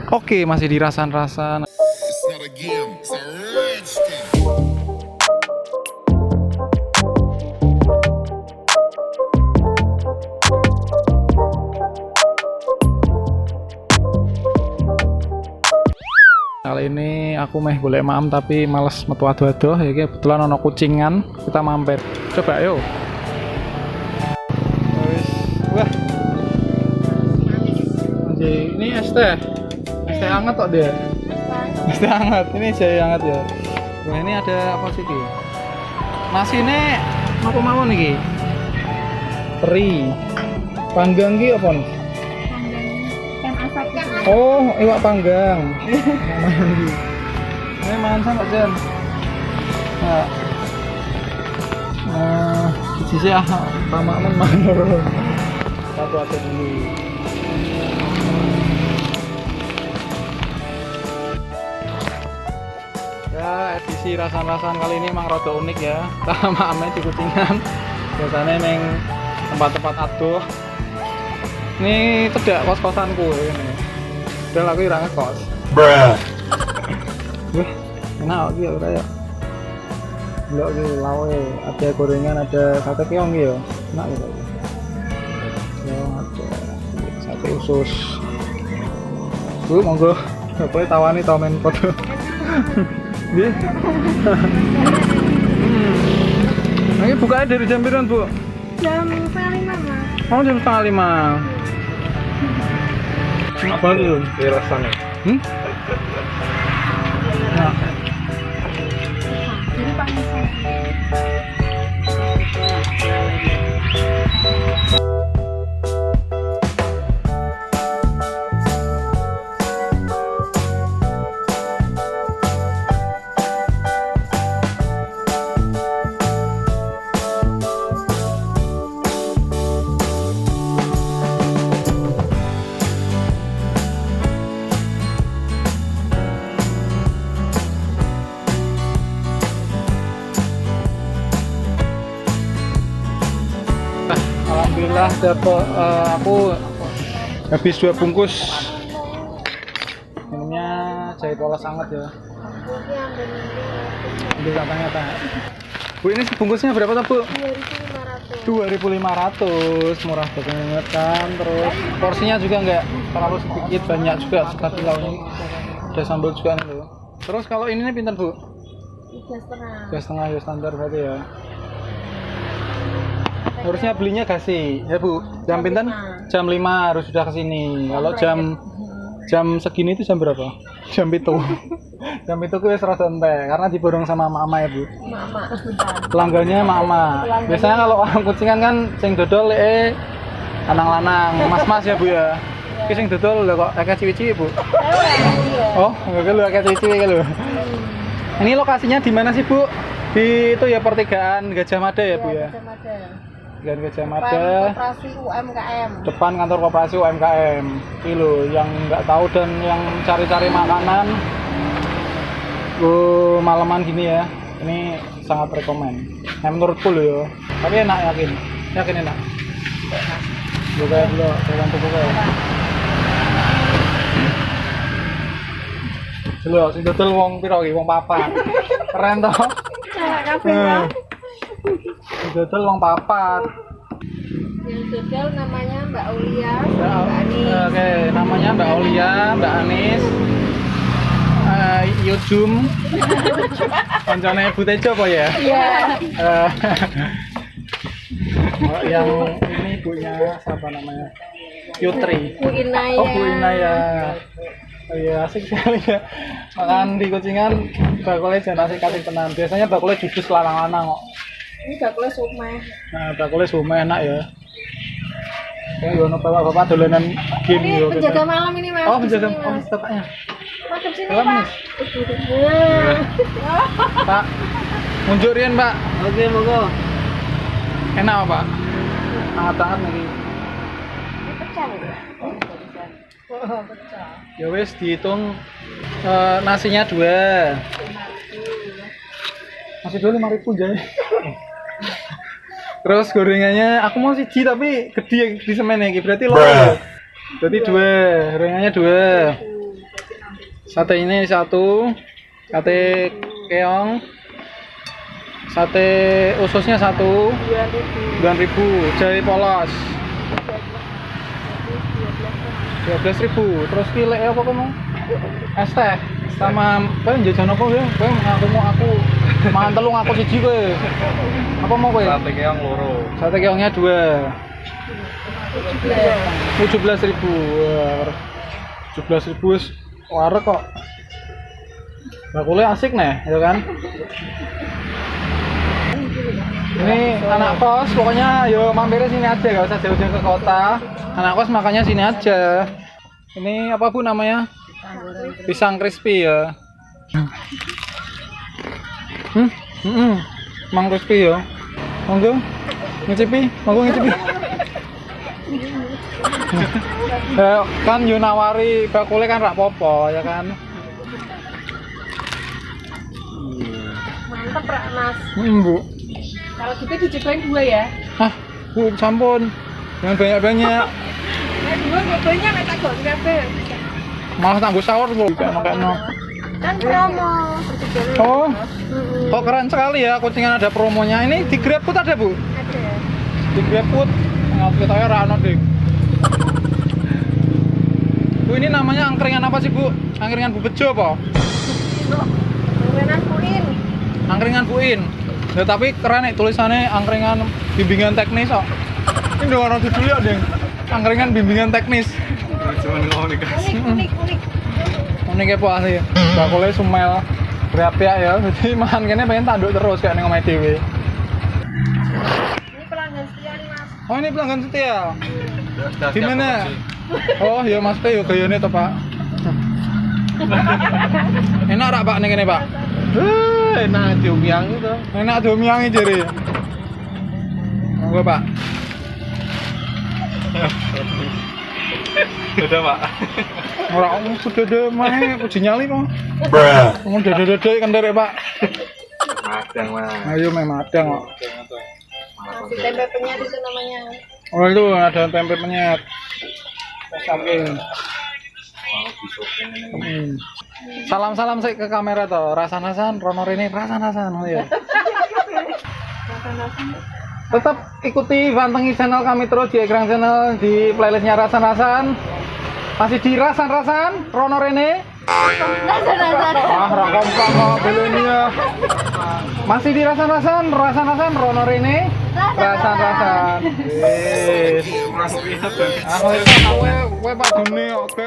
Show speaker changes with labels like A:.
A: Oke, masih dirasan-rasan.
B: It's not a game, it's a rich thing.
A: Kali ini aku meh golek maem tapi males metu ado-ado ya, kebetulan ono kucingan, kita mampir. Coba yuk. Wis, wah. Anjir, ini es teh. Es teh hangat kok dia. Es teh hangat. Ini jahe hangat ya. Wah, ini ada apa sih ki? Nasi ini apa mawon iki? Teri. Panggang ki apa nih? Oh, iwak panggang. Ini mangan sama Jen. Di sisi tamakmen manur. Satu aja dulu. Ya, edisi rasan-rasan kali ini emang rada unik ya. Sama ame di Kucingan. Biasanya neng tempat-tempat aduh. Ini tidak kos-kosanku ini. Udah aku ira ngekos.
B: Bruh.
A: Wih, enak iki ya ora ya. Delok iki lawe, ada gorengan, ada sate keong iki ya. Enak ya. Ya, ada sate usus. Bu, monggo. Bapak tawani tamen foto. Nggih. Ini bukanya dari jam berapa, Bu?
C: Jam 5, Mas.
A: Oh, jam 4:30. Enak banget itu.
B: Rasanya.
A: Nah.
C: Jadi panasan.
A: Alhamdulillah dapat aku habis 2 bungkus minumnya jahe polos sangat ya. Ambil nyata. Bu, ini bungkusnya berapa tuh, Bu? 2.500. Murah banget kan. Terus porsinya juga enggak terlalu sedikit, banyak juga sekali ini. Ada sambal juga nih loh. Terus kalau ini pinten, Bu?
C: 3,5.
A: 3,5 ya standar berarti ya. Harusnya belinya kasih ya Bu, jam pinten? Jam 5 harus sudah kesini. Kalau jam segini itu jam berapa? Jam itu. Jam itu wis rada entek karena diborong sama mama ya Bu.
C: Mama.
A: Pelanggannya mama. Biasanya kalau orang Kucingan kan sing dodol lanang-lanang, mas-mas ya Bu ya. Iki sing dodol lho kok akeh ciwi-ciwi Bu. Oh, enggak lho akeh ciwi-ciwi lho. Ini lokasinya di mana sih Bu? Di itu ya pertigaan Gajah Mada ya Bu ya. Dan Gajah Mada,
C: Koperasi UMKM.
A: depan kantor koperasi UMKM. Ini loh, yang nggak tahu dan yang cari-cari makanan, malaman gini ya, ini sangat rekomen. Nah, menurutku loh ya, tapi enak yakin enak. Buka dulu, saya bantu buka ya. Dulu, sing dodol wong piro iki? Wong papat. Keren toh?
C: Cewek kabeh ya.
A: Sing dodol wong papat.
C: Yang dodol namanya Mbak Aulia,
A: Mbak
C: Mbak Anis.
A: Oke, namanya Mbak Aulia, Mbak Anis, Yujum, kancane Bu Tejo apa ya?
C: Iya.
A: Yang ini ibunya siapa namanya? Yutri.
C: Bu Inaya.
A: Oh, Bu Inaya. Oh iya, asik sekali ya. Makan di Kucingan, bakulnya jangan asik-asik tenan. Biasanya bakulnya judus lanang-lanang kok.
C: Ini bakulnya somai.
A: Nah, bakulnya semua enak ya. Kayak yono bapak-bapak dolanan game
C: Ini
A: yo.
C: penjaga malam ini Mas.
A: Oh,
C: Di
A: penjaga
C: sini,
A: oh,
C: Mas.
A: bapaknya.
C: Madep sini
A: Salam,
C: Pak.
A: Mas.
C: Iya.
A: Pak, mundur rian, Pak.
D: Oke, monggo.
A: Enak, Pak. Hangat-hangat lagi.
C: Ini pecah ya? Oh, pecah.
A: Ya wes dihitung nasinya 2. Masih dulu 5.000 aja. Terus gorengannya aku mau siji tapi gede di semen iki berarti loro. Berarti 2, gorengannya 2. Sate ini satu, sate keong, sate ususnya satu, 9.000, jahe polos 12.000. Terus pilih apa kamu? Es teh sama kowe jajan apa ya? Kowe mau aku mangan telung aku siji kowe. Apa mau kowe?
D: Sate keong loro.
A: Sate keongnya 2. 17.000. 17.000 wis wareg kok. Bakulnya asik nih, ya kan? Ini anak kos, pokoknya yo mampir sini aja, gak usah jauh-jauh ke kota. Anak kos makanya sini aja. Ini apa Bu namanya? Pisang crispy ya. Mang crispy ya. Monggo ngicipi, monggo ngicipi. Ya, kan yo nawari bakule kan rak popo ya kan.
C: Mantep Rak Mas.
A: Bu.
C: Kalau gitu dicobain 2 ya.
A: Hah, Bu, sampun. Jangan banyak-banyak.
C: Dua nggak banyak tak gon kabeh.
A: Malah tangguh sahur Bu. Kayakno.
C: Kan promo.
A: Oh. Kok keren sekali ya, kucingan ada promonya. Ini di GrabFood ada, Bu?
C: Ada.
A: Di GrabFood. Nggak kita ya rano ding. Bu, ini namanya angkringan apa sih, Bu? Angkringan Bu Bejo apa?
C: Angkringan Kuin.
A: Angkringan Buin. Ya tapi keren nih tulisannya angkringan bimbingan teknis kok. Ini udah orang dulu ya, Ding. Angkringan bimbingan teknis.
D: Cuman ngomong dikasih.
C: Unik.
A: Ini kayak apa sih? Bakulnya sumel berapiak ya. Jadi makan kene pengen tanduk terus kayak ning omahe dhewe.
C: Ini pelanggan setia nih Mas.
A: Oh, ini pelanggan setia. Di mana? Oh, ya Mas Pe yo gayane to, Pak. Enak rak Pak ning kene, Pak?
D: Enak diomiang itu.
A: Enak diomiangi jere. Monggo, Pak.
D: Udah, Pak.
A: Ora sudah deh mah uji nyali kok.
B: Bruh.
A: Ngomong dede-dede kan derek, Pak.
D: Madang, Mas.
A: Ayo memang madang kok.
C: Nasi tempe penyet itu namanya.
A: Oh, itu ada tempe penyet. Saking. Salam-salam sih ke kamera toh. Rasan-rasan rono rene rasan-rasan oh ya. Tetap ikuti pantengin channel kami terus di Egrang Channel, di playlistnya Rasan-rasan. Masih di Rasan-rasan Rono Rene. Ah, rakompak kok belenya. Masih di Rasan-rasan Rono Rene. Rasan-rasan. Wis. Aku kowe Pak Dune oke.